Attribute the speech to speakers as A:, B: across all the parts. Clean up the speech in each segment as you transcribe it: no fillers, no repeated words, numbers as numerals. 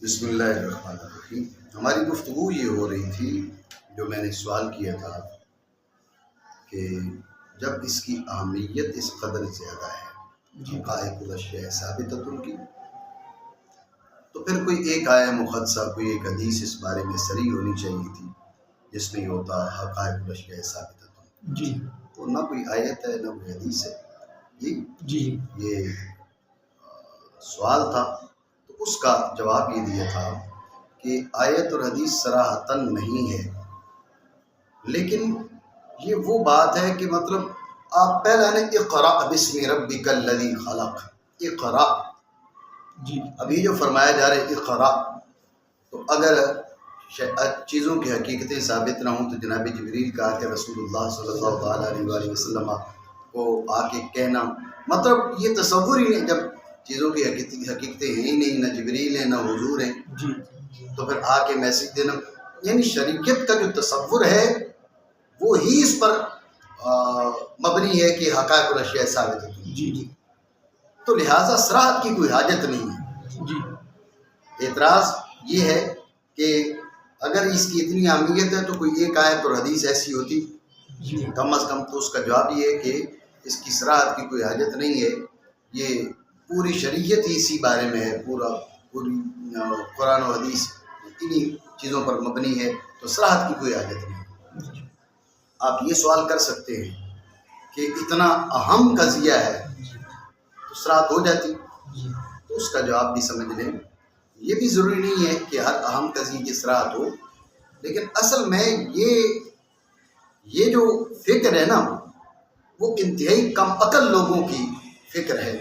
A: بسم اللہ الرحمن الرحیم۔ ہماری گفتگو یہ ہو رہی تھی، جو میں نے سوال کیا تھا کہ جب اس کی اہمیت اس قدر زیادہ ہے حقائق الاشیاء ثابتۃ کی، تو پھر کوئی ایک آیہ مقدسہ، کوئی ایک حدیث اس بارے میں صریح ہونی چاہیے تھی جس میں یہ ہوتا حقائق الاشیاء ثابتۃ۔
B: جی
A: تو نہ کوئی آیت ہے نہ کوئی حدیث ہے۔
B: جی
A: یہ سوال تھا، تو اس کا جواب یہ دیا تھا کہ آیت اور حدیث صراحتاً نہیں ہے، لیکن یہ وہ بات ہے کہ مطلب آپ پہلے نے اقرأ بسم ربک الذی خلق، اقرأ،
B: جی
A: اب یہ جو فرمایا جا رہا ہے اقرأ، تو اگر چیزوں کی حقیقتیں ثابت نہ ہوں تو جناب جبریل کا کہ رسول اللہ صلی اللہ تعالیٰ علیہ وآلہ وسلم کو آ کے کہنا، مطلب یہ تصور ہی نہیں، جب چیزوں کی حقیقتیں ہیں ہی نہیں، نہ جبریل ہیں نہ حضور ہیں،
B: جی
A: تو پھر آ کے میسج دینا، یعنی شریعت کا جو تصور ہے وہ ہی اس پر مبنی ہے کہ حقائق الاشیاء ثابت ہے،
B: جی جی
A: تو لہٰذا صراحت کی کوئی حاجت نہیں ہے۔
B: جی
A: اعتراض یہ ہے کہ اگر اس کی اتنی اہمیت ہے تو کوئی ایک آیت اور حدیث ایسی ہوتی،
B: جی
A: کم از کم، تو اس کا جواب یہ ہے کہ اس کی صراحت کی کوئی حاجت نہیں ہے، یہ پوری شریعت ہی اسی بارے میں ہے، پوری قرآن و حدیث انہی چیزوں پر مبنی ہے، تو صراحت کی کوئی حاجت نہیں ہے۔ آپ یہ سوال کر سکتے ہیں کہ اتنا اہم قضیہ ہے تو صراحت ہو جاتی، تو اس کا جواب بھی سمجھ لیں، یہ بھی ضروری نہیں ہے کہ ہر اہم قضیے کی صراحت ہو، لیکن اصل میں یہ جو فکر ہے نا، وہ انتہائی کم عقل لوگوں کی فکر ہے۔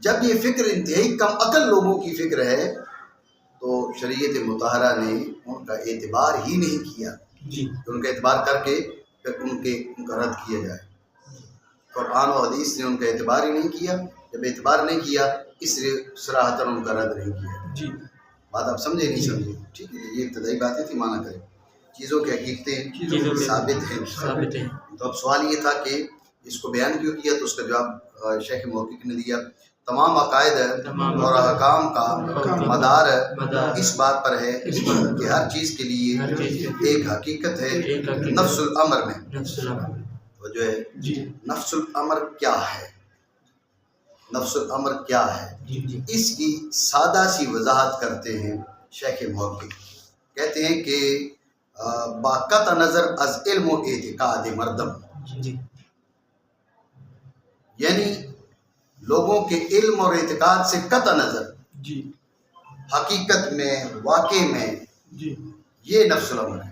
A: جب یہ فکر انتہائی کم عقل لوگوں کی فکر ہے تو شریعت مطہرہ نے ان کا اعتبار ہی نہیں کیا، ان کا اعتبار کر کے پھر ان کا رد کیا جائے۔ قرآن و حدیث نے ان کا اعتبار ہی نہیں کیا، جب اعتبار نہیں کیا اس لیے صراحتاً ان کا رد نہیں کیا۔ بات آپ سمجھے نہیں سمجھے؟ ٹھیک ہے، یہ ابتدائی باتیں تھی، مانا کریں چیزوں کی حقیقتیں ثابت ہیں۔ تو اب سوال یہ تھا کہ اس کو بیان کیوں کیا، تو اس کا جواب شیخ محقق نے دیا، تمام عقائد اور احکام کا مدار اس بات پر ہے کہ ہر چیز کے لیے ایک حقیقت ہے، نفس الامر میں۔ وہ جو ہے نفس الامر کیا ہے، نفس الامر کیا ہے، اس کی سادہ سی وضاحت کرتے ہیں شیخ محقق، کہتے ہیں کہ باقطع نظر از علم و اعتقاد مردم، یعنی لوگوں کے علم اور اعتقاد سے قطع نظر، حقیقت میں، واقع میں، یہ نفس الامر ہے۔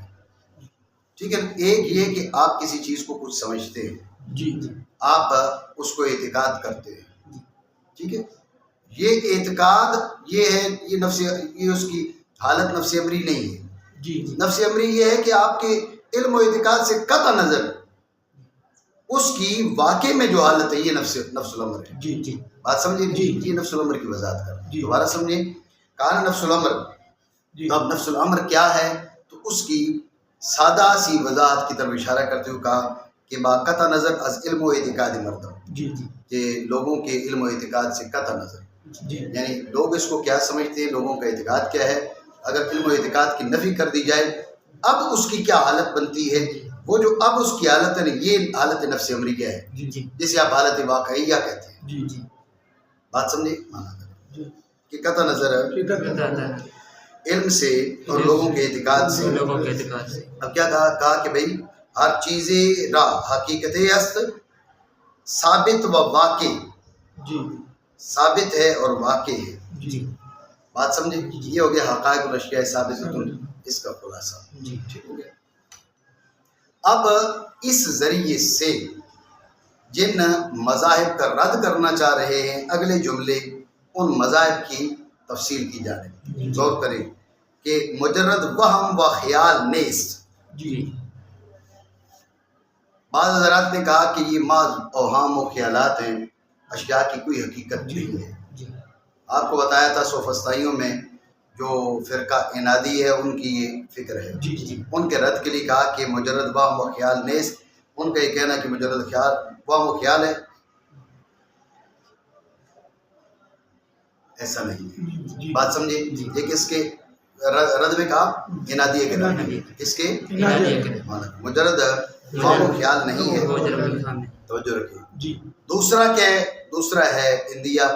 A: ٹھیک ہے، ایک یہ کہ آپ کسی چیز کو کچھ سمجھتے ہیں، آپ اس کو اعتقاد کرتے ہیں، ٹھیک ہے، یہ اعتقاد یہ ہے، یہ اس کی حالت نفس امری نہیں ہے۔ نفس امری یہ ہے کہ آپ کے علم و اعتقاد سے قطع نظر اس کی واقع میں جو حالت ہے، یہ نفس الامر ہے۔ بات سمجھے؟ یہ نفس الامر کی وضاحت کر، دوبارہ سمجھیں، کہا نفس الامر، اب نفس الامر کیا ہے، تو اس کی سادہ سی وضاحت کی طرف اشارہ کرتے ہوئے کہا کہ باقطع نظر از علم و اعتقاد مردم، کہ لوگوں کے علم و اعتقاد سے قطع نظر، یعنی لوگ اس کو کیا سمجھتے ہیں، لوگوں کا اعتقاد کیا ہے، اگر علم و اعتقاد کی نفی کر دی جائے اب اس کی کیا حالت بنتی ہے، وہ جو اب اس کی حالت ہے، یہ حالت نفس امری کیا ہے، جسے آپ حالت واقعیہ کہتے ہیں۔ بات سمجھے؟ مانا کریں کہ قطع نظر علم سے اور لوگوں کے اعتقاد سے۔ اب کیا کہا کہ بھئی ہر چیز را حقیقت است ثابت و واقع، ثابت ہے اور واقع ہے۔ بات سمجھے؟ یہ ہو گیا حقائق الاشیاء ثابت، اس کا خلاصہ ٹھیک ہو گیا۔ اب اس ذریعے سے جن مذاہب کا رد کرنا چاہ رہے ہیں اگلے جملے، ان مذاہب کی تفصیل کی جائے، غور کریں کہ مجرد وہم و خیال نیست۔ بعض حضرات نے کہا کہ یہ محض اوہام و خیالات ہیں، اشیاء کی کوئی حقیقت نہیں ہے۔ آپ کو بتایا تھا سوفسطائیوں میں جو فرقہ عنادی ہے، ان کی یہ فکر ہے، ان کے رد کے لیے کہا کہ مجرد وہم و خیال نیست، ان کا یہ کہنا کہ مجرد وہم و خیال ہے، ایسا نہیں ہے. بات سمجھے؟ یہ کس کے رد میں کہا؟ انادیہ کے رد میں. کس کے؟ مجرد فہم و خیال نہیں ہے. توجہ رکھیں. دوسرا کیا ہے؟ دوسرا ہے اندیہ.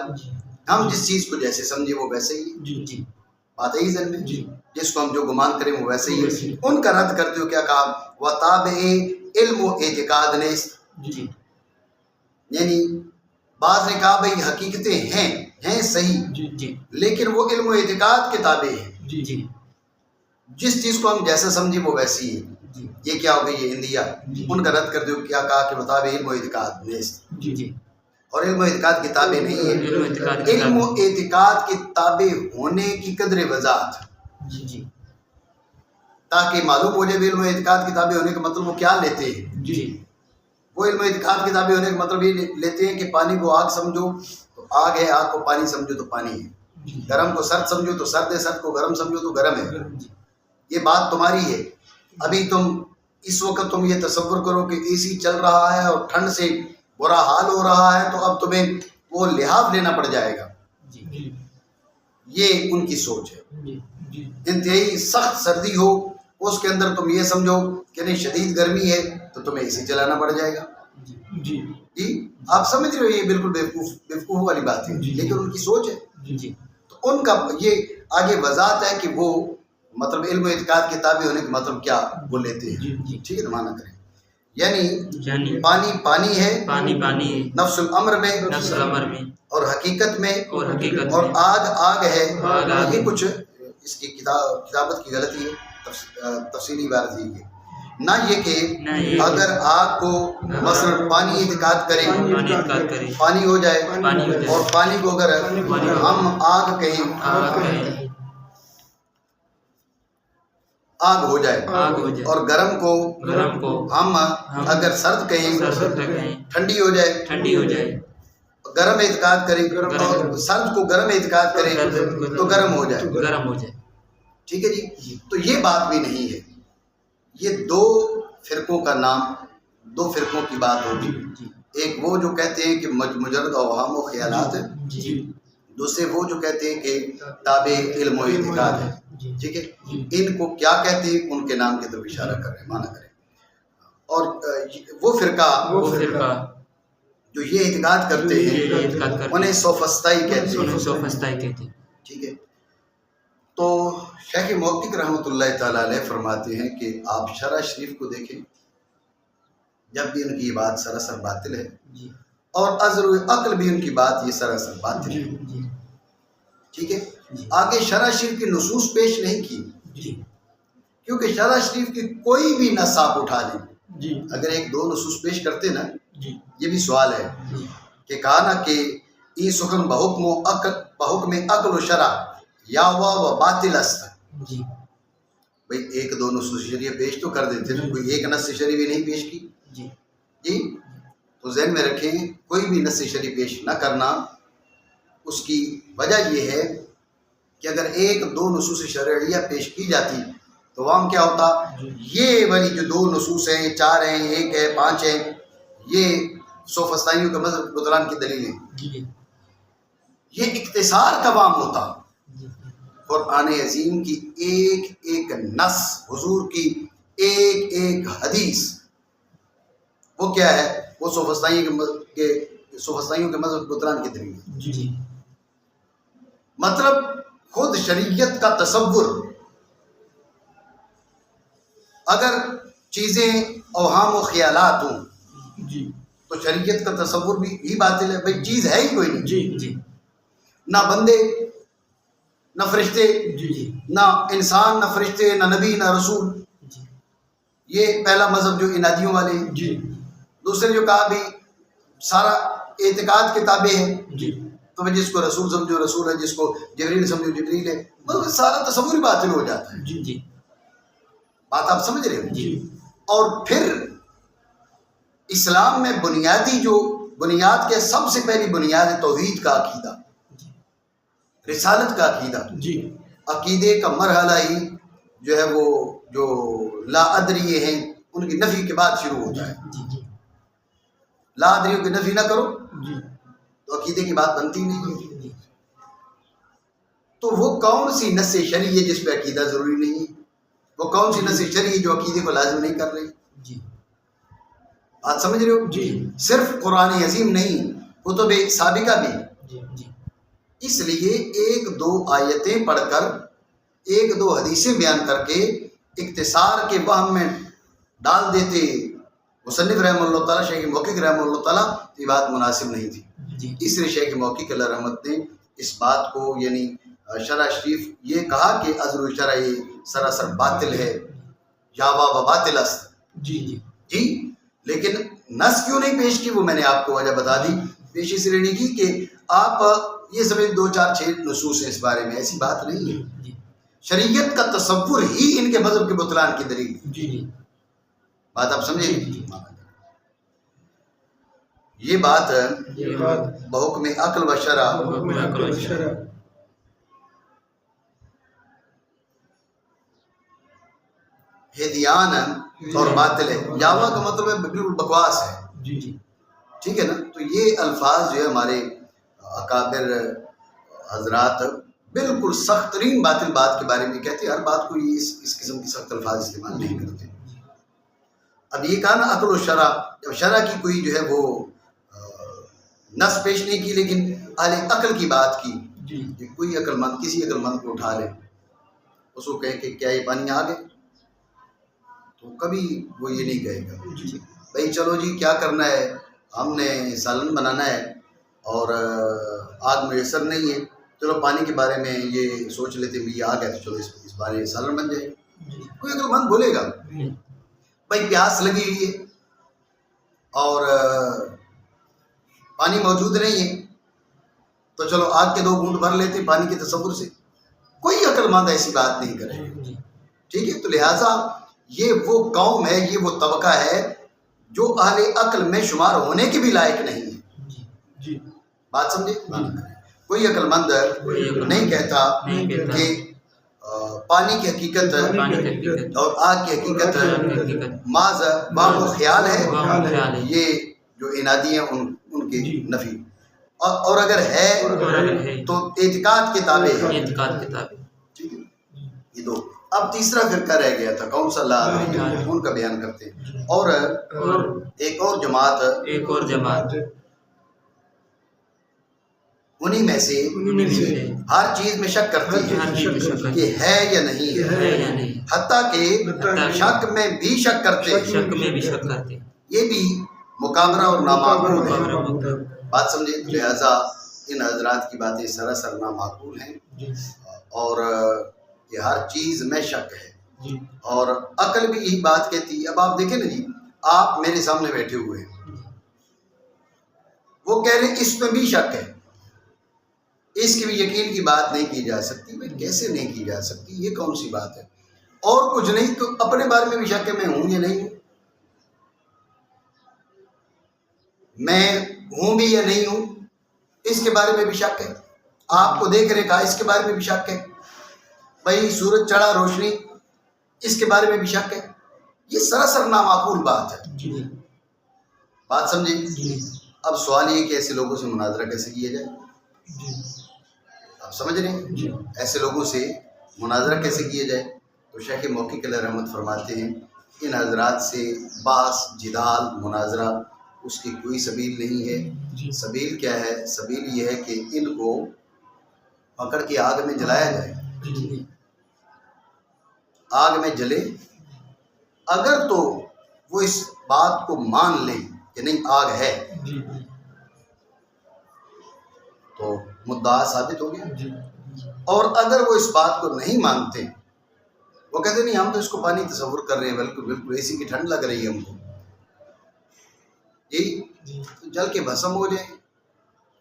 A: ہم جس چیز کو جیسے سمجھے وہ ویسے ہی. بات ہے ذہن میں. جس کو ہم جو گمان کریں وہ ویسے ہی ہے. ان کا رد کرتے ہو کیا کہا؟ وَتَابِعِ علم و اعتقاد نیست. یعنی بعض نے کہا بھئی حقیقتیں ہیں صحیح لیکن وہ علم و اعتقاد کے تابع ہیں. جس چیز کو ہم جیسا سمجھیں وہ ویسی ہے. یہ کیا ہو گئی؟ یہ اندیہ. ان کا رد کرتے ہو کیا کہا کہ وَتَابِعِ علم و اعتقاد نیست. اور علم و اعتقاد کی تابع نہیں ہے. علم و اعتقاد کی تابع ہونے کی قدر وضاحت تاکہ معلوم ہو جائے علم و اعتقاد کی تابع ہونے کا مطلب وہ کیا لیتے ہیں. وہ علم و اعتقاد کی تابع ہونے کا مطلب یہ لیتے ہیں کہ پانی کو آگ سمجھو تو آگ ہے, آگ کو پانی سمجھو تو پانی ہے, گرم کو سرد سمجھو تو سرد ہے, سرد کو گرم سمجھو تو گرم ہے. یہ بات تمہاری ہے. ابھی تم اس وقت تم یہ تصور کرو کہ اے سی چل رہا ہے اور ٹھنڈ سے برا حال ہو رہا ہے تو اب تمہیں وہ لحاظ لینا پڑ جائے گا. یہ ان کی سوچ ہے. انتہائی سخت سردی ہو اس کے اندر تم یہ سمجھو کہ نہیں شدید گرمی ہے تو تمہیں اے سی چلانا پڑ جائے گا. جی آپ سمجھ رہے ہو یہ بالکل بیوقوف والی بات ہے لیکن ان کی سوچ ہے. تو ان کا یہ آگے وضاحت ہے کہ وہ مطلب علم و اعتقاد کے تابع ہونے کا مطلب کیا وہ لیتے ہیں. ٹھیک ہے نا, معنی کریں. یعنی پانی پانی ہے, نفس الامر میں اور حقیقت میں, اور آگ آگ ہے. یہ کچھ اس کی کتابت کی غلطی ہے. تفصیلی عبارت یہ ہے نہ یہ کہ اگر آگ کو مثلا پانی اعتقاد کریں پانی ہو جائے اور پانی کو اگر ہم آگ کہیں آگ ہو جائے اور گرم کو ہم اگر سرد کہیں ٹھنڈی ہو جائے. گرم اعتقاد کریں اور سرد کو گرم اعتقاد کریں تو گرم ہو جائے. ٹھیک ہے جی. تو یہ بات بھی نہیں ہے. یہ دو فرقوں کا نام, دو فرقوں کی بات ہوگی. ایک وہ جو کہتے ہیں کہ مجرد اوہام و خیالات ہے, دوسرے وہ جو کہتے ہیں کہ تابع علم و اعتقاد ہے. ٹھیک ہے. ان کو کیا کہتے ہیں ان کے نام کی طرف اشارہ کر رہے ہیں, معنی کریں. اور وہ فرقہ جو یہ اعتقاد کرتے ہیں انہیں سوفسطائی کہتے ہیں. ٹھیک ہے. تو شیخ محقق رحمۃ اللہ تعالیٰ علیہ فرماتے ہیں کہ آپ شرح شریف کو دیکھیں, جب بھی ان کی بات سراسر باطل ہے اور عذر و عقل بھی ان کی بات یہ سراسر باطل ہے. ٹھیک ہے. آگے شرح شریف کی نصوص پیش نہیں کی کیونکہ شرح شریف کی کوئی بھی نص آپ اٹھا لیں, اگر ایک دو نصوص پیش کرتے نا, یہ بھی سوال ہے کہ کہا نا کہ ای سخن بحکم عقل و شرع یا و باطل است. بھئی ایک دو نصوص شریعہ پیش تو کر دیتے نا, کوئی ایک نص شریعہ بھی نہیں پیش کی. جی تو ذہن میں رکھیں کوئی بھی نص شریعہ پیش نہ کرنا اس کی وجہ یہ ہے کہ اگر ایک دو نصوص شرعیہ پیش کی جاتی تو وہاں کیا ہوتا, یہ والی جو دو نصوص ہیں, چار ہیں, ایک ہے, پانچ ہیں, یہ سوفسطائیوں کے مذہب بطلان کی دلیلیں, یہ اختصار کا وام ہوتا. قرآن عظیم کی ایک ایک نص, حضور کی ایک ایک حدیث, وہ کیا ہے, وہ سوفسطائیوں کے مذہب بطلان کی دلیل. مطلب خود شریعت کا تصور, اگر چیزیں اوہام و خیالات ہوں تو شریعت کا تصور بھی ہی باطل ہے. بھائی چیز ہے ہی کوئی نہیں, نہ بندے نہ فرشتے, نہ انسان نہ فرشتے, نہ نبی نہ رسول. یہ پہلا مذہب جو انادیوں والے ہیں. دوسرے جو کہا بھی سارا اعتقاد کے تابع ہے, تو جس کو رسول سمجھو رسول ہے, جس کو جبریل سمجھو جبریل ہے, مطلب سارا تصور ہی باطل ہو جاتا ہے. بات آپ سمجھ رہے ہو. اور پھر اسلام میں بنیادی جو بنیاد کے سب سے پہلی بنیاد ہے توحید کا عقیدہ, رسالت کا عقیدہ. عقیدے کا مرحلہ ہی جو ہے وہ جو لا ادری ہیں ان کی نفی کے بعد شروع ہوتا ہے. لا ادریوں کی نفی نہ کرو تو عقیدے کی بات بنتی نہیں. تو وہ کون سی نص شرعی ہے جس پہ عقیدہ ضروری نہیں ہے؟ وہ کون سی نص شرعی ہے جو عقیدے کو لازم نہیں کر رہی؟
B: جی
A: بات سمجھ رہے ہو؟
B: جی
A: صرف قرآن عظیم نہیں، کتب سابقہ بھی۔
B: جی جی
A: اس لیے ایک دو آیتیں پڑھ کر، ایک دو حدیثیں بیان کر کے اختصار کے وہم میں ڈال دیتے مصنف رحمہ اللہ تعالیٰ، شیخ محقق رحمہ اللہ تعالیٰ، یہ بات مناسب نہیں تھی۔
B: جی
A: اس لیے شیخ محقق اللہ رحمت نے اس بات کو یعنی شرح شریف یہ کہا کہ عذر و شرح یہ سراسر باطل ہے، یا و باطل است۔
B: جی جی
A: جی، لیکن نص کیوں نہیں پیش کی وہ میں نے آپ کو وجہ بتا دی۔ پیش اس لیے نہیں کی کہ آپ یہ سمجھ 2 4 6 نصوص ہیں اس بارے میں، ایسی بات نہیں ہے۔
B: جی
A: شریعت کا تصور ہی ان کے مذہب کے بطلان کی دلیل ہے۔
B: جی جی
A: بات آپ سمجھیں؟
B: جی جی
A: یہ بات
B: یہ بات
A: بحکم عقل و شرع
B: حکم عقل و شرع
A: ہدیان اور باطل ہے۔ یاوا کا مطلب ہے بالکل بکواس ہے،
B: جی جی
A: ٹھیک ہے نا؟ تو یہ الفاظ جو ہے ہمارے اکابر حضرات بالکل سخت ترین باطل بات کے بارے میں کہتے ہیں، ہر بات کو یہ اس قسم کی سخت الفاظ استعمال نہیں کرتے۔ اب یہ کہا نا عقل و شرع، جب شرع کی کوئی جو ہے وہ نص پیش نہیں کی لیکن اہل عقل کی بات کی،
B: جی
A: کہ کوئی عقل مند کسی عقل مند کو اٹھا لے، اس کو کہے کہ کیا یہ پانی آ گئے، تو کبھی وہ یہ نہیں کہے گا
B: جی
A: بھائی چلو جی کیا کرنا ہے، ہم نے سالن بنانا ہے اور آگ میسر نہیں ہے، چلو پانی کے بارے میں یہ سوچ لیتے بھی آ گیا تو چلو اس بارے میں سالن بن جائے۔ کوئی عقل مند بولے گا بھائی پیاس لگی ہوئی ہے اور پانی موجود نہیں ہے تو چلو آگ کے 2 گھونٹ بھر لیتے پانی کے تصور سے، کوئی عقل مند ایسی بات نہیں کرے گا، ٹھیک ہے؟ تو لہٰذا یہ وہ قوم ہے، یہ وہ طبقہ ہے جو اہل عقل میں شمار ہونے کے بھی لائق نہیں ہے۔
B: جی
A: بات سمجھے؟ کوئی عقل مند نہیں کہتا کہ پانی کی حقیقت اور آگ کی حقیقت معاذ باغ و خیال ہے، یہ جو انادی ہیں ان کی نفی، اور اگر ہے تو اعتقاد کے تابع ہے، ٹھیک ہے؟ یہ 2۔ اب تیسرا فرقہ رہ گیا تھا، کون سا؟ لا ان کا بیان کرتے ہیں، اور ایک اور جماعت انہی میں سے ہر چیز میں شک کرتی ہے کہ ہے یا نہیں ہے، حتیٰ کہ شک میں بھی شک کرتے ہیں، یہ بھی مقابرہ اور نامعقول ہے۔ بات سمجھے؟ لہذا ان حضرات کی باتیں سراسر نامعقول ہیں، اور یہ ہر چیز میں شک ہے، اور عقل بھی یہی بات کہتی ہے۔ اب آپ دیکھیں نا جی، آپ میرے سامنے بیٹھے ہوئے ہیں، وہ کہہ رہے ہیں اس میں بھی شک ہے، اس کی بھی یقین کی بات نہیں کی جا سکتی۔ میں کیسے نہیں کی جا سکتی؟ یہ کون سی بات ہے؟ اور کچھ نہیں تو اپنے بارے میں بھی شک ہے، میں ہوں یا نہیں ہوں، میں ہوں بھی یا نہیں ہوں، اس کے بارے میں بھی شک ہے۔ آپ کو دیکھ رہے کہا، اس کے بارے میں بھی شک ہے۔ بھائی سورج چڑھا روشنی، اس کے بارے میں بھی شک ہے۔ یہ سراسر نامعقول بات ہے۔ بات سمجھے؟ اب سوال یہ کہ ایسے لوگوں سے مناظرہ کیسے کیا جائے؟ آپ سمجھ رہے ہیں؟ ایسے لوگوں سے مناظرہ کیسے کیا جائے؟ تو شیخ محقق علیہ رحمت فرماتے ہیں ان حضرات سے بحث، جدال، مناظرہ اس کی کوئی سبیل نہیں ہے۔ سبیل کیا ہے؟ سبیل یہ ہے کہ ان کو پکڑ کے آگ میں جلایا جائے، آگ میں جلے، اگر تو وہ اس بات کو مان لیں کہ نہیں آگ ہے تو مدعا ثابت ہو گیا، اور اگر وہ اس بات کو نہیں مانتے، وہ کہتے نہیں ہم تو اس کو پانی تصور کر رہے ہیں، بالکل اے سی کی ٹھنڈ لگ رہی ہے ہم کو، جی جل کے بھسم ہو جائے،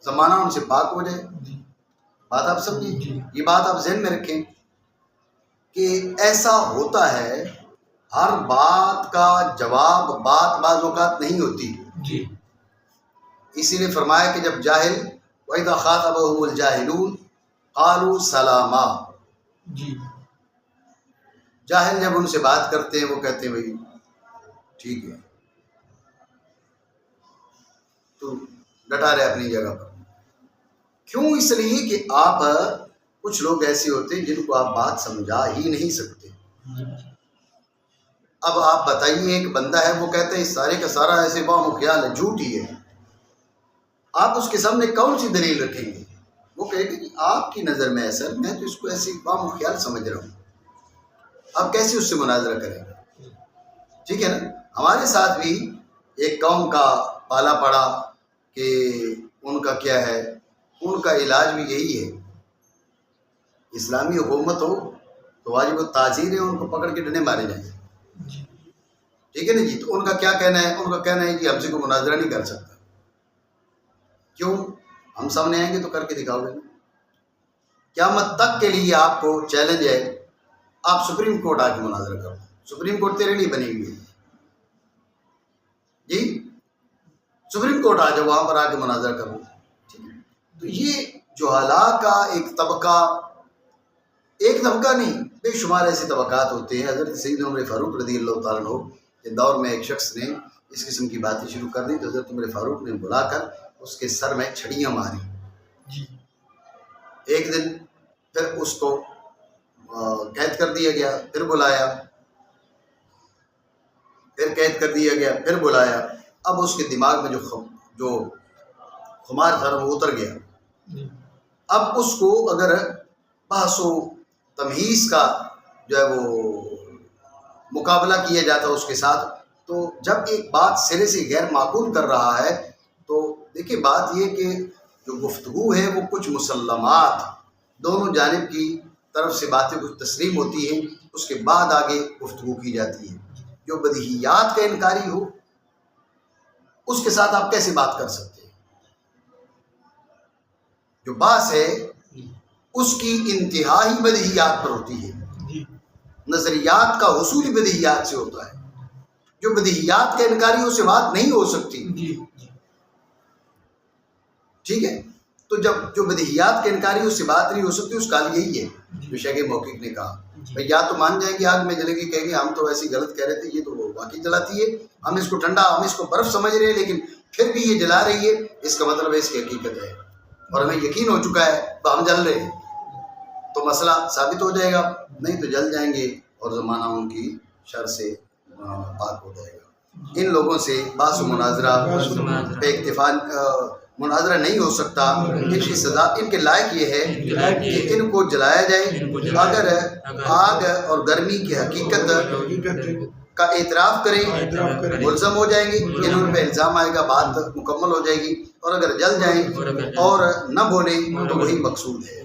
A: زمانہ ان سے پاک ہو جائے۔ بات آپ سمجھیں؟ یہ بات آپ ذہن میں رکھیں کہ ایسا ہوتا ہے، ہر بات کا جواب بات بعض اوقات نہیں ہوتی۔ اسی لیے فرمایا کہ جب جاہل وَإِذَا خَاطَبَهُمُ الْجَاهِلُونَ قَالُوا سَلَامًا، جاہل جب ان سے بات کرتے ہیں وہ کہتے ہیں بھائی ٹھیک ہے، تو ڈٹا رہے اپنی جگہ پر۔ کیوں؟ اس لیے کہ آپ کچھ لوگ ایسے ہوتے ہیں جن کو آپ بات سمجھا ہی نہیں سکتے. اب آپ بتائیے ایک بندہ ہے وہ کہتا ہے اس سارے کا سارا ایسے باہم و خیال ہے، جھوٹ ہی ہے. آپ اس کے سامنے کون سی دلیل رکھیں گے؟ وہ کہے گا کہ آپ کی نظر میں ایسا، میں تو اس کو ایسے باہم و خیال سمجھ رہا ہوں. آپ کیسے اس سے مناظرہ کریں گے؟ ٹھیک ہے نا. ہمارے ساتھ بھی ایک قوم کا پالا پڑا کہ ان کا کیا ہے، ان کا علاج بھی یہی ہے، اسلامی حکومت ہو تو واجب التعزیر ہے، ان کو پکڑ کے ڈنڈے مارے جائیں. ٹھیک ہے نا جی. تو ان کا کیا کہنا ہے؟ ان کا کہنا ہے کہ ہم سے کوئی مناظرہ نہیں کر سکتا. کیوں؟ ہم سامنے آئیں گے تو کر کے دکھاؤ گے. قیامت تک کے لیے آپ کو چیلنج ہے، آپ سپریم کورٹ آ کے مناظرہ کرو. سپریم کورٹ تیرے لیے بنی ہوئی ہے جی. سپریم کورٹ آ جاؤ، وہاں پر آ کے مناظرہ کرو. ٹھیک ہے. تو یہ جہلاء کا ایک طبقہ نہیں، بے شمار ایسے طبقات ہوتے ہیں. حضرت سیدنا عمر فاروق رضی اللہ تعالیٰ عنہ کے دور میں ایک شخص نے اس قسم کی باتیں شروع کر دی تو حضرت عمر فاروق نے بلا کر اس کے سر میں چھڑیاں ماری. ایک دن پھر اس کو قید کر دیا گیا، پھر بلایا، پھر قید کر دیا گیا، پھر بلایا. اب اس کے دماغ میں جو خمار تھا وہ اتر گیا. اب اس کو اگر بحث و تمہیز کا جو ہے وہ مقابلہ کیا جاتا اس کے ساتھ، تو جب ایک بات سرے سے غیر معقول کر رہا ہے تو دیکھیں بات یہ کہ جو گفتگو ہے وہ کچھ مسلمات دونوں جانب کی طرف سے باتیں کچھ تسلیم ہوتی ہیں، اس کے بعد آگے گفتگو کی جاتی ہے. جو بدیہیات کا انکاری ہو اس کے ساتھ آپ کیسے بات کر سکتے ہیں؟ جو بات ہے اس کی انتہائی بدیہیات پر ہوتی ہے. نظریات کا حصول بدیہیات سے ہوتا ہے. جو بدیہیات کا انکاری اس سے بات نہیں ہو سکتی. ٹھیک ہے. تو جب جو بدیہیات کے انکاری اس سے بات نہیں ہو سکتی، اس کا حل یہی ہے جو شیخ محقق نے کہا. بھائی یا تو مان جائیں گے آگ میں جلے گی، کہیں گے ہم تو ایسی غلط کہہ رہے تھے، یہ تو واقعی جلاتی ہے، ہم اس کو ٹھنڈا، ہم اس کو برف سمجھ رہے ہیں، لیکن پھر بھی یہ جلا رہی ہے، اس کا مطلب ہے اس کی حقیقت ہے اور ہمیں یقین ہو چکا ہے تو ہم جل رہے ہیں. تو مسئلہ ثابت ہو جائے گا، نہیں تو جل جائیں گے اور زمانہ ان کی شر سے پاک ہو جائے گا. ان لوگوں سے بحث و مناظرہ پہ اکتفا مناظرہ نہیں ہو سکتا. ان کی سزا ان کے لائق یہ ہے کہ ان کو جلایا جائے. اگر آگ اور گرمی کی حقیقت کا اعتراف کریں ملزم ہو جائیں گے، انہوں پہ الزام آئے گا، بات مکمل ہو جائے گی. اور اگر جل جائیں اور نہ بولیں تو وہی مقصود ہے.